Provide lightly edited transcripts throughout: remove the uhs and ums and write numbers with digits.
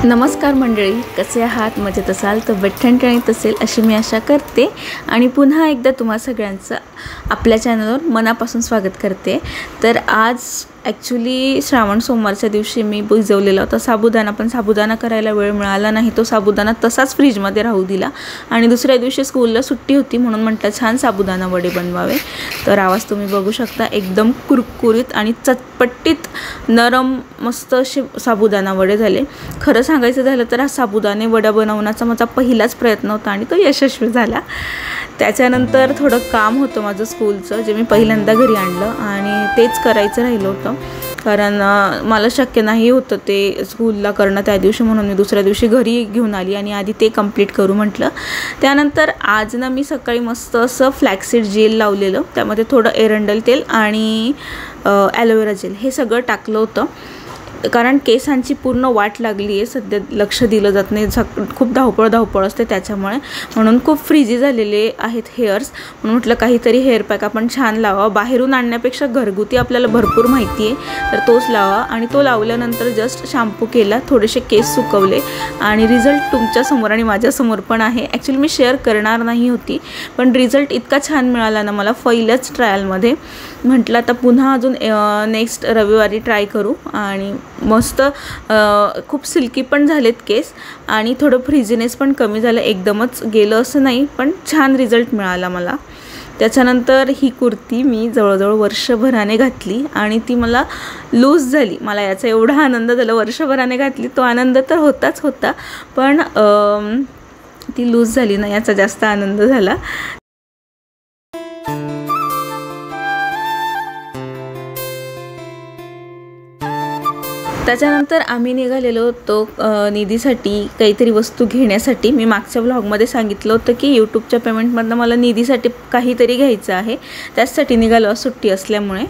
नमस्कार मंडळी, कसे आहात? मजेत असाल तर ठणठणीत असेल अशी मी आशा करते आणि पुन्हा एकदा तुम्हा सगळ्यांचं आपल्या चॅनलवर मनापासून स्वागत करते। तर आज ॲक्च्युली श्रावण सोमवारच्या दिवशी मी भिजवलेला होता साबुदाणा, पण साबुदाणा करायला वेळ मिळाला नाही। तो साबुदाणा तसाच फ्रीजमध्ये राहू दिला आणि दुसऱ्या दिवशी स्कूलला सुट्टी होती म्हणून म्हटलं छान साबुदाणा वडे बनवावे। तर आवाज तुम्ही बघू शकता, एकदम कुरकुरीत आणि चटपटीत नरम मस्त असे साबुदाणा वडे झाले। खरं सांगायचं झालं तर हा साबुदाणे वडा बनवण्याचा माझा पहिलाच प्रयत्न होता आणि तो यशस्वी झाला। त्याच्यानंतर थोडं काम होतं माझं स्कूलचं, जे मी पहिल्यांदा घरी आणलं आणि तेच करायचं राहिलं होतं, कारण मला शक्य नाही होतं ते स्कूलला करणं त्या दिवशी, म्हणून मी दुसऱ्या दिवशी घरी घेऊन आली आणि आधी ते कंप्लीट करू म्हटलं। त्यानंतर आज ना मी सकाळी मस्त असं फ्लॅक्सीड जेल लावलेलं, त्यामध्ये थोडं एरंडल तेल आणि ॲलोवेरा जेल हे सगळं टाकलं होतं, कारण केसांची पूर्ण वाट लागली आहे सध्या, लक्ष दिलं जात नाही, खूप धावपळ असते त्याच्यामुळे, म्हणून खूप फ्रीजी झालेले आहेत हेअर्स, म्हणून म्हटलं काहीतरी हेअर पॅक आपण छान लावा, बाहेरून आणण्यापेक्षा घरगुती आपल्याला भरपूर माहिती आहे तर तोच लावा। आणि तो लावल्यानंतर जस्ट शॅम्पू केला, थोडेसे केस सुकवले आणि रिझल्ट तुमच्यासमोर आणि माझ्यासमोर पण आहे। ॲक्च्युली मी शेअर करणार नाही होती, पण रिझल्ट इतका छान मिळाला ना मला पहिल्याच ट्रायलमध्ये, म्हटलं आता पुन्हा अजून नेक्स्ट रविवारी ट्राय करू। आणि मस्त खूप सिल्की पण झालेत केस आणि थोडं फ्रीजीनेस पण कमी झालं, एकदमच गेलं असं नाही, पण छान रिझल्ट मिळाला मला। त्याच्यानंतर ही कुर्ती मी जवळजवळ वर्षभराने घातली आणि ती मला लूज झाली, मला याचा एवढा आनंद झाला, वर्षभराने घातली तो आनंद तर होताच होता, पण ती लूज झाली ना याचा जास्त आनंद झाला। त्याच्यानंतर आम्ही निघालेलो होतो निधीसाठी काहीतरी वस्तू घेण्यासाठी। मी मागच्या व्लॉगमध्ये सांगितलं होतं की यूट्यूबच्या पेमेंटमधनं मला निधीसाठी काहीतरी घ्यायचं आहे, त्याचसाठी निघालो सुट्टी असल्यामुळे।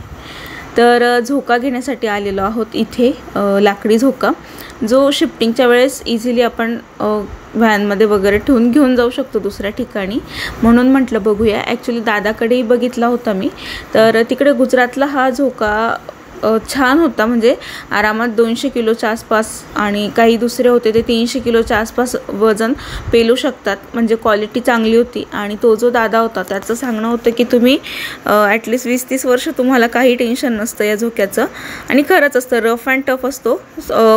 तर झोका घेण्यासाठी आलेलो आहोत इथे, लाकडी झोका, जो शिफ्टिंगच्या वेळेस इझिली आपण व्हॅनमध्ये वगैरे ठेवून घेऊन जाऊ शकतो दुसऱ्या ठिकाणी, म्हणून म्हटलं बघूया। ॲक्च्युली दादाकडेही बघितला होता मी, तर तिकडे गुजरातला हा झोका छान होता, म्हणजे आरामात 200 किलोच्या आसपास, आणि काही दुसरे होते ते 300 किलोच्या आसपास वजन पेलू शकतात, म्हणजे क्वालिटी चांगली होती। आणि तो जो दादा होता त्याचं सांगणं होतं की तुम्ही ॲटलिस्ट 20-30 वर्ष तुम्हाला काही टेन्शन नसतं या झोक्याचं, आणि खरंच असतं, रफ अँड टफ असतो,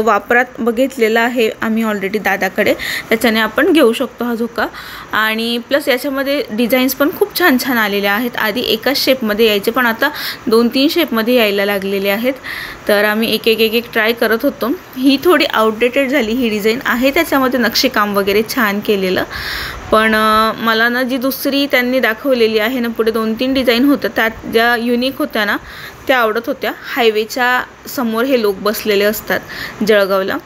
वापरात बघितलेला आहे आम्ही ऑलरेडी दादाकडे, त्याच्याने आपण घेऊ शकतो हा झोका। आणि प्लस याच्यामध्ये डिझाईन्स पण खूप छान छान आलेल्या आहेत, आधी एकाच शेपमध्ये यायचे पण आता 2-3 शेपमध्ये यायला लागलेले आहेत। तर आम्ही एक ट्राय करत होतो, ही थोडी आउटडेटेड झाली ही डिझाईन आहे, त्याच्यामध्ये नक्षीकाम वगैरे छान केलेलं, पण मला ना जी दुसरी त्यांनी दाखवलेली आहे ना पुढे 2-3 डिझाईन होत्या, त्यात ज्या युनिक होत्या ना त्या आवडत होत्या। हायवेच्या समोर हे लोक बसलेले असतात जळगावला,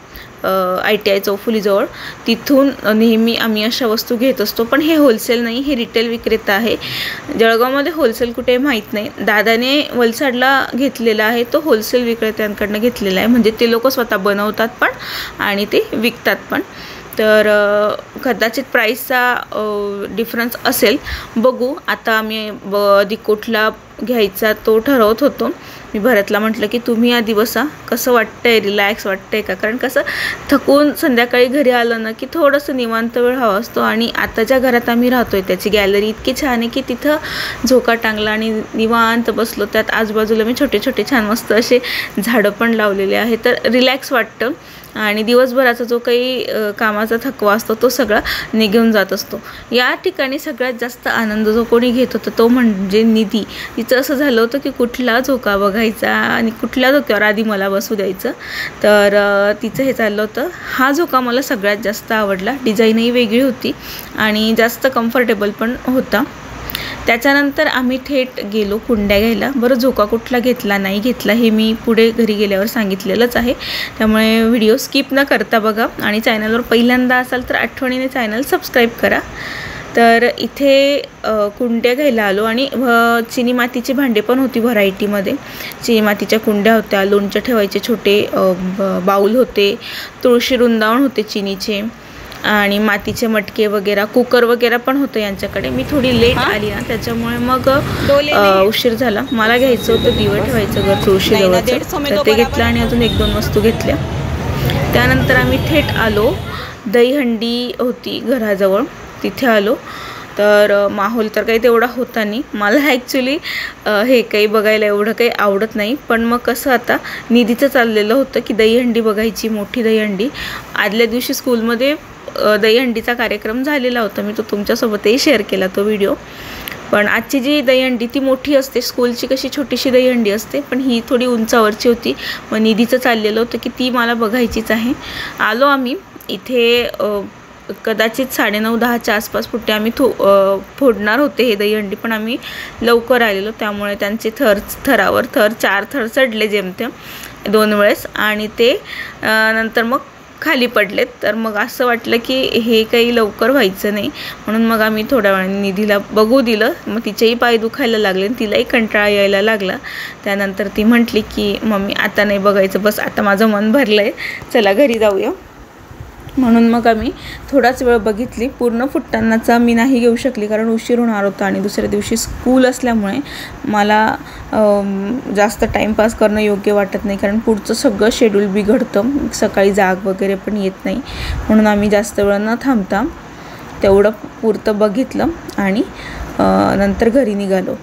ITI चौफुलीजवळ, तिथून नेहमी आम्ही अशा वस्तू घेत असतो, पण हे होलसेल नाही, हे रिटेल विक्रेता आहे। जळगावमध्ये होलसेल कुठे माहीत नाही, दादाने वलसाडला घेतलेला आहे, तो होलसेल विक्रेत्यांकडनं घेतलेला आहे, म्हणजे ते लोक स्वतः बनवतात पण आणि ते विकतात पण। तर कदाचित प्राईसचा डिफरन्स असेल, बघू आता। आम्ही आधी कुठला घ्यायचा तो ठरवत होतो, मी भरतला म्हटलं की तुम्ही आधी बसा, कसं वाटतंय, रिलॅक्स वाटतंय का, कारण कसं थकून संध्याकाळी घरी आलं ना की थोडंसं निवांत वेळ हवा असतो। आणि आता ज्या घरात आम्ही राहतोय त्याची गॅलरी इतकी छान आहे की तिथं झोका टांगला आणि निवांत बसलो, त्यात आजूबाजूला मी छोटे छोटे छान मस्त असे झाडं पण लावलेले आहे, तर रिलॅक्स वाटतं आणि दिवसभराचा जो काही कामाचा थकवा असतो तो सगळा निघून जात असतो। या ठिकाणी सगळ्यात जास्त आनंद जो कोणी घेत होता तो म्हणजे निधी। तिचं असं झालं होतं की कुठला झोका बघायचा आणि कुठल्या झोक्यावर आधी मला बसू द्यायचं, तर तिचं हे चाललं होतं। हा झोका मला सगळ्यात जास्त आवडला, डिझाईनही वेगळी होती आणि जास्त कम्फर्टेबल पण होता। त्याच्यानंतर आम्ही थेट गेलो कुंड्या घ्यायला। बरं, झोका कुठला घेतला नाही घेतला हे मी पुढे घरी गेल्यावर सांगितलेलंच आहे, त्यामुळे व्हिडिओ स्किप न करता बघा, आणि चॅनलवर पहिल्यांदा असाल तर आठवणीने चॅनल सबस्क्राईब करा। तर इथे कुंड्या घ्यायला आलो आणि चिनी मातीची भांडे पण होती व्हरायटीमध्ये, चिनी मातीच्या कुंड्या होत्या, लोणचं ठेवायचे छोटे बाऊल होते, तुळशी वृंदावन होते चिनीचे, आणि मातीचे मटके वगैरे, कुकर वगैरे पण होतं यांच्याकडे। मी थोडी लेट आली ना त्याच्यामुळे मग उशीर झाला, मला घ्यायचं होतं दिवा ठेवायचं घर तुळशीजवळचं, तर ते घेतलं आणि अजून 1-2 वस्तू घेतल्या। त्यानंतर आम्ही थेट आलो, दहीहंडी होती घराजवळ, तिथे आलो. तर माहोल तर काही तेवढा होता नाही. मला ॲक्च्युली हे काही बघायला एवढं काही आवडत नाही, पण मग कसं आता निधीचं चाललेलं होतं की दहीहंडी बघायची, मोठी दहीहंडी. आदल्या दिवशी स्कूलमध्ये दहीहंडीचा कार्यक्रम झालेला होता, मी तो तुमच्यासोबतही शेअर केला तो व्हिडिओ. पण आजची जी दहीहंडी ती मोठी असते, स्कूलची कशी छोटीशी दहीहंडी असते, पण ही थोडी उंचावरची होती. मग निधीचं चाललेलं होतं की ती मला बघायचीच आहे. आलो आम्ही इथे, कदाचित 9:30-10च्या आसपास पुढे आम्ही फोडणार होते हे दहीहंडी, पण आम्ही लवकर आलेलो, त्यामुळे त्यांचे थरावर 4 थर चढले जेमतेम 2 वेळेस, आणि ते नंतर मग खाली पडलेत. तर मग असं वाटलं की हे काही लवकर व्हायचं नाही, म्हणून मग आम्ही थोड्या वेळाने निधीला बघू दिलं. मग तिचेही पाय दुखायला लागले आणि तिलाही कंटाळा यायला लागला. त्यानंतर ती म्हटली की मम्मी आता नाही बघायचं, बस आता माझं मन भरलं आहे, चला घरी जाऊया. म्हणून मग आम्ही थोडाच वेळ बघितली. पूर्ण फुटतानाचा मी नाही घेऊ शकली, कारण उशीर होणार होता आणि दुसऱ्या दिवशी स्कूल असल्यामुळे मला जास्त टाईमपास करणं योग्य वाटत नाही, कारण पुढचं सगळं शेड्यूल बिघडतं, सकाळी जाग वगैरे पण येत नाही. म्हणून आम्ही जास्त वेळ न थांबता तेवढं पुरतं बघितलं आणि नंतर घरी निघालो.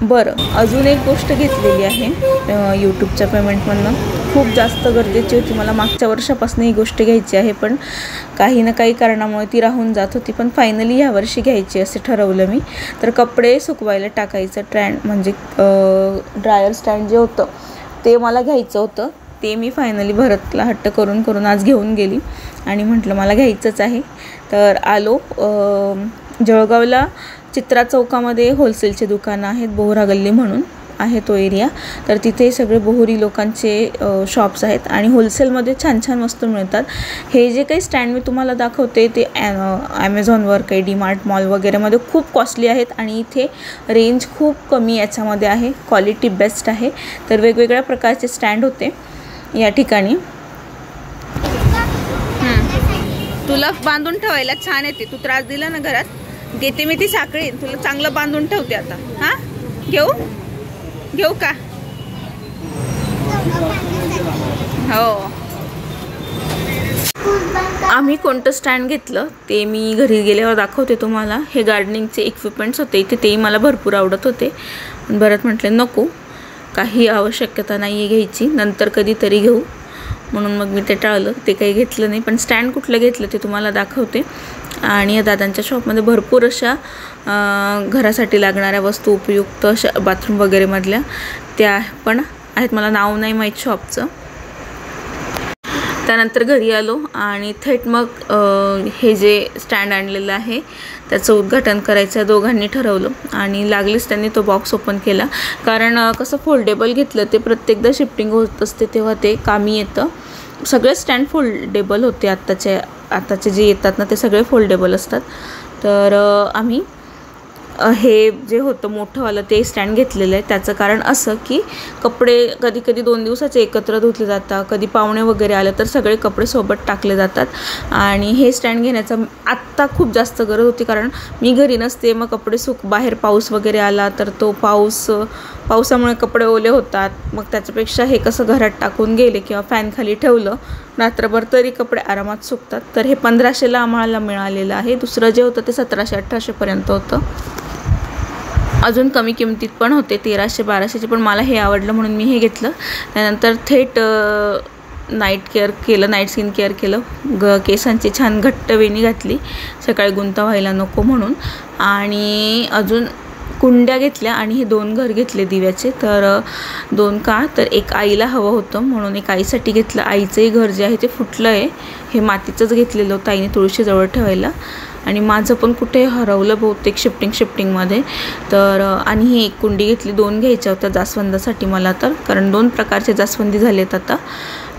बरं, अजून एक गोष्ट घेतलेली आहे यूट्यूबच्या पेमेंटमधनं, खूप जास्त गरजेची होती. मला मागच्या वर्षापासून ही गोष्ट घ्यायची आहे, पण काही ना काही कारणामुळे ती राहून जात होती, पण फायनली ह्या वर्षी घ्यायची असे ठरवलं मी. तर कपडे सुकवायला टाकायचं म्हणजे ड्रायर स्टँड जे होतं ते मला घ्यायचं होतं. ते मी फायनली भरतला हट्ट करून आज घेऊन गेली आणि म्हटलं मला घ्यायचंच आहे. तर आलो, जळगावला चित्रा चौकामध्ये होलसेलचे दुकानं आहेत, बोहरा गल्ली म्हणून आहे तो एरिया. तर तिथे सगळे बोहरी लोकांचे शॉप्स आहेत आणि होलसेलमध्ये छान छान वस्तू मिळतात. हे जे काही स्टँड मी तुम्हाला दाखवते ते ॲमेझॉनवर, काही डीमार्ट मॉल वगैरेमध्ये खूप कॉस्टली आहेत आणि इथे रेंज खूप कमी याच्यामध्ये आहे, क्वालिटी बेस्ट आहे. तर वेगवेगळ्या प्रकारचे स्टँड होते या ठिकाणी. तुला बांधून ठेवायला छान येते, तू त्रास दिला ना घरात, घेते मी ती साखळी, तुला चांगलं बांधून ठेवते आता. हां, घेऊ का? हो. आम्ही कोणतं स्टँड घेतलं ते मी घरी गेल्यावर दाखवते तुम्हाला. हे गार्डनिंगचे इक्विपमेंट्स होते इथे, तेही मला भरपूर आवडत होते. बरं म्हटले नको, काही आवश्यकता नाही आहे घ्यायची, नंतर कधीतरी घेऊ, म्हणून मग मी ते टाळलं, ते काही घेतलं नाही. पण स्टँड कुठलं घेतलं ते तुम्हाला दाखवते. आणि या दादांच्या शॉपमध्ये भरपूर अशा घरासाठी लागणाऱ्या वस्तू, उपयुक्त अशा बाथरूम वगैरेमधल्या त्या पण आहेत, मला नाव नाही माहीत शॉपचं. त्यानंतर घरी आलो आणि थेट मग हे जे स्टँड आणलेलं आहे त्याचं उद्घाटन करायचं दोघांनी ठरवलं आणि लागलीच त्यांनी तो बॉक्स ओपन केला. कारण कसं फोल्डेबल घेतलं ते प्रत्येकदा शिफ्टिंग होत असते तेव्हा ते कामी येतं. सगळे स्टँड फोल्डेबल होते, आत्ताचे जे येतात ना ते सगळे फोल्डेबल असतात. तर आम्ही हे जे होतं मोठंवालं ते स्टँड घेतलेलं आहे. त्याचं कारण असं की कपडे कधी कधी 2 दिवसाचे एकत्र धुतले जातात, कधी पाहुणे वगैरे आलं तर सगळे कपडे सोबत टाकले जातात. आणि हे स्टँड घेण्याचं आत्ता खूप जास्त गरज होती, कारण मी घरी नसते, मग कपडे बाहेर पाऊस वगैरे आला तर तो पावसामुळे कपडे ओले होतात. मग त्याच्यापेक्षा हे कसं घरात टाकून गेले किंवा फॅनखाली ठेवलं रात्रभर तरी कपडे आरामात सुकतात. तर हे 1500ला आम्हाला मिळालेलं आहे. दुसरं जे होतं ते 1700-1800पर्यंत होतं. अजून कमी किमतीत पण होते, 1300-1200चे, पण मला हे आवडलं म्हणून मी हे घेतलं. त्यानंतर थेट नाईट स्किन केअर केलं. केसांची छान घट्ट वेणी घातली, सकाळी गुंता व्हायला नको म्हणून. आणि अजून कुंड्या घेतल्या आणि हे 2 घर घेतले दिव्याचे. तर 2 का, तर एक आईला हवं होतं म्हणून एक आईसाठी घेतलं. आईचंही घर जे आहे ते फुटलं आहे, हे मातीचंच घेतलेलं होतं आईने तुळशीजवळ ठेवायला. आणि माझं पण कुठे हरवलं बहुतेक शिफ्टिंगमध्ये. तर आणि ही एक कुंडी घेतली, 2 घ्यायच्या होत्या जास्वंदासाठी मला, तर कारण 2 प्रकारचे जास्वंदी झालेत आता.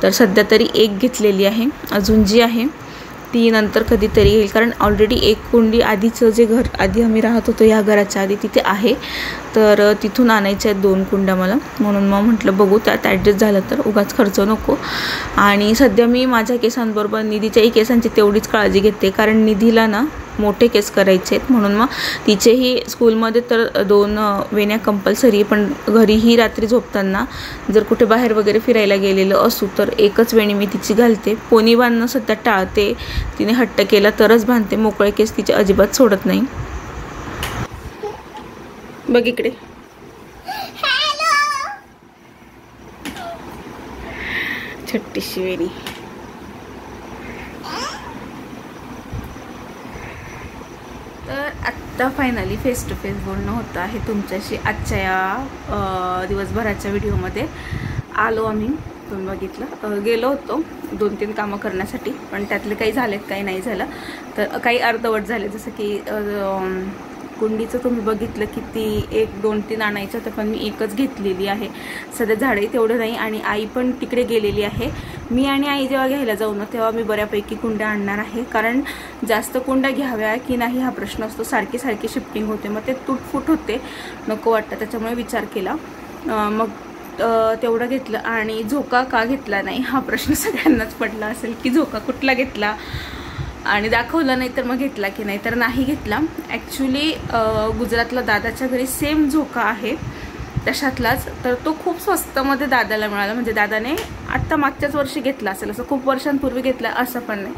तर सध्या तरी एक घेतलेली आहे, अजून जी आहे ती नंतर कधीतरी येईल, कारण ऑलरेडी एक कुंडी आधीचं जे घर आधी आम्ही राहत होतो या घराच्या आधी तिथे आहे. तर तिथून आणायच्या आहेत 2 कुंड्या मला, म्हणून मग म्हटलं बघू त्यात ॲडजस्ट झालं तर, उगाच खर्च नको. आणि सध्या मी माझ्या केसांबरोबर निधीच्याही केसांची तेवढीच काळजी घेते, कारण निधीला ना मोठे केस करायचे आहेत, म्हणून मग तिचेही स्कूलमध्ये तर 2 वेण्या कंपल्सरी, पण घरीही रात्री झोपताना जर कुठे बाहेर वगैरे फिरायला गेलेलं असू तर एकच वेणी मी तिची घालते. पोनी बांधणं सध्या टाळते, तिने हट्ट केला तरच बांधते, मोकळे केस तिचे अजिबात सोडत नाही. बघ इकडे. छोटीशी वेणी. तर आत्ता फायनली फेस टू फेस बोलणं होतं आहे तुमच्याशी. आजच्या या दिवसभराच्या व्हिडिओमध्ये आलो आम्ही. तुम्ही बघितलं, गेलो होतो 2-3 कामं करण्यासाठी, पण त्यातले काही झालेत काही नाही झालं. तर काही अर्धवट झाले, जसं की कुंडीचं तुम्ही बघितलं की ती 1, 2, 3 आणायचं, तर पण मी एकच घेतलेली आहे. सध्या झाडे तेवढं नाही, आणि आई पण तिकडे गेलेली आहे. मी आणि आई जेव्हा घ्यायला जाऊ ना तेव्हा मी बऱ्यापैकी कुंड्या आणणार आहे, कारण जास्त कुंड्या घ्याव्या की नाही हा प्रश्न असतो. सारखी शिफ्टिंग होते, मग ते तुटफुट होते, नको वाटतं. त्याच्यामुळे विचार केला, मग तेवढं घेतलं. आणि झोका का घेतला नाही हा प्रश्न सगळ्यांनाच पडला असेल की झोका कुठला घेतला आणि दाखवलं नाही तर मग घेतला की नाही. तर नाही घेतला. ॲक्च्युली गुजरातला दादाच्या घरी सेम झोका आहे तशातलाच, तर तो खूप स्वस्तमध्ये दादाला मिळाला. म्हणजे दादाने आत्ता मागच्याच वर्षी घेतला असेल, असं खूप वर्षांपूर्वी घेतला असं पण नाही.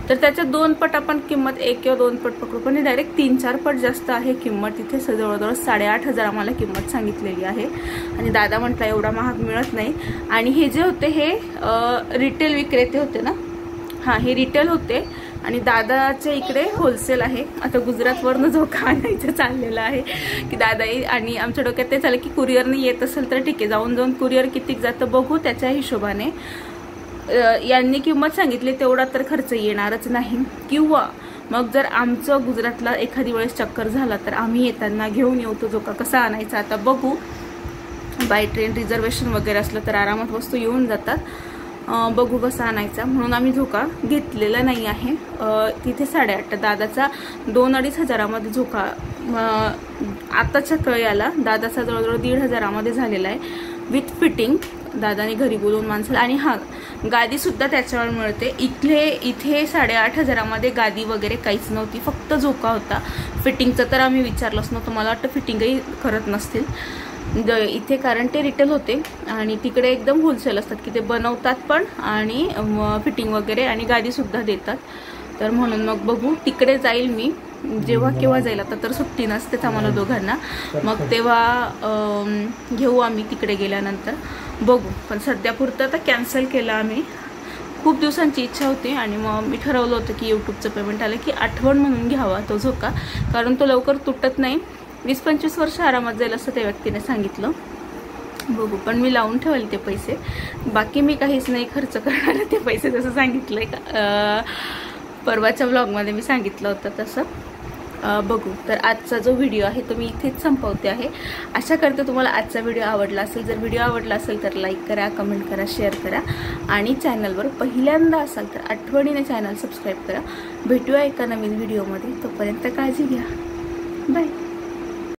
तर त्याच्या 2 पट आपण किंमत 1 किंवा 2 पट पकडू, पण डायरेक्ट 3-4 पट जास्त आहे किंमत. तिथे जवळजवळ 8,500 आम्हाला किंमत सांगितलेली आहे. आणि दादा म्हटला एवढा महाग मिळत नाही. आणि हे जे होते हे रिटेल विक्रेते होते ना, हां हे रिटेल होते, आणि दादाच्या इकडे होलसेल आहे. आता गुजरातवरनं झोका आणायचं चाललेलं आहे की दादा, आणि आमच्या डोक्यात ते चाललं की कुरिअरने येत असेल तर ठीक आहे, जाऊन कुरिअर किती जातं बघू, त्याच्या हिशोबाने. यांनी किंमत सांगितली तेवढा तर खर्च येणारच नाही. किंवा मग जर आमचं गुजरातला एखादी वेळेस चक्कर झाला तर आम्ही येताना घेऊन येऊ तो झोका. कसा आणायचा आता बघू. बाय ट्रेन रिझर्वेशन वगैरे असलं तर आरामात वस्तू येऊन जातात. बघू कसा आणायचा, म्हणून आम्ही झोका घेतलेला नाही आहे. तिथे 8,500 दादाचा 2-2.5 हजारामध्ये झोका आताच्या कळ्याला दादाचा जवळजवळ 1,500 झालेला आहे विथ फिटिंग. दादाने घरी बोलवून माणसाला, आणि हां गादीसुद्धा त्याच्यावर मिळते. इथे 8,500 गादी वगैरे काहीच नव्हती, फक्त झोका होता. फिटिंगचं तर आम्ही विचारलंच नव्हतं, मला वाटतं फिटिंगही करत नसतील इथे, कारण ते रिटेल होते. आणि तिकडे एकदम होलसेल असतात की ते बनवतात पण आणि फिटिंग वगैरे आणि गादीसुद्धा देतात. तर म्हणून मग बघू, तिकडे जाईल मी जेव्हा केव्हा जाईल. आता तर सुट्टी नसतेच आम्हाला दोघांना, मग तेव्हा घेऊ आम्ही तिकडे गेल्यानंतर बघू. पण सध्यापुरतं तर कॅन्सल केलं आम्ही. खूप दिवसांची इच्छा होती, आणि मग मी ठरवलं होतं की यूट्यूबचं पेमेंट आलं की आठवण म्हणून घ्यावा तो झोका, कारण तो लवकर तुटत नाही. 20-25 वर्ष आरामात जाईल असं त्या व्यक्तीने सांगितलं. बघू, पण मी लावून ठेवले ते पैसे. बाकी मी काहीच नाही खर्च करणार ते पैसे, जसं सांगितलंय का परवाच्या ब्लॉगमध्ये मी सांगितलं होतं तसं. बघू. तर आजचा जो व्हिडिओ आहे तो मी इथेच संपवते आहे. आशा करते तुम्हाला आजचा व्हिडिओ आवडला असेल. जर व्हिडिओ आवडला असेल तर लाईक करा, कमेंट करा, शेअर करा, आणि चॅनलवर पहिल्यांदा असाल तर आठवणीने चॅनल सबस्क्राईब करा. भेटूया एका नवीन व्हिडिओमध्ये. तोपर्यंत काळजी घ्या. बाय.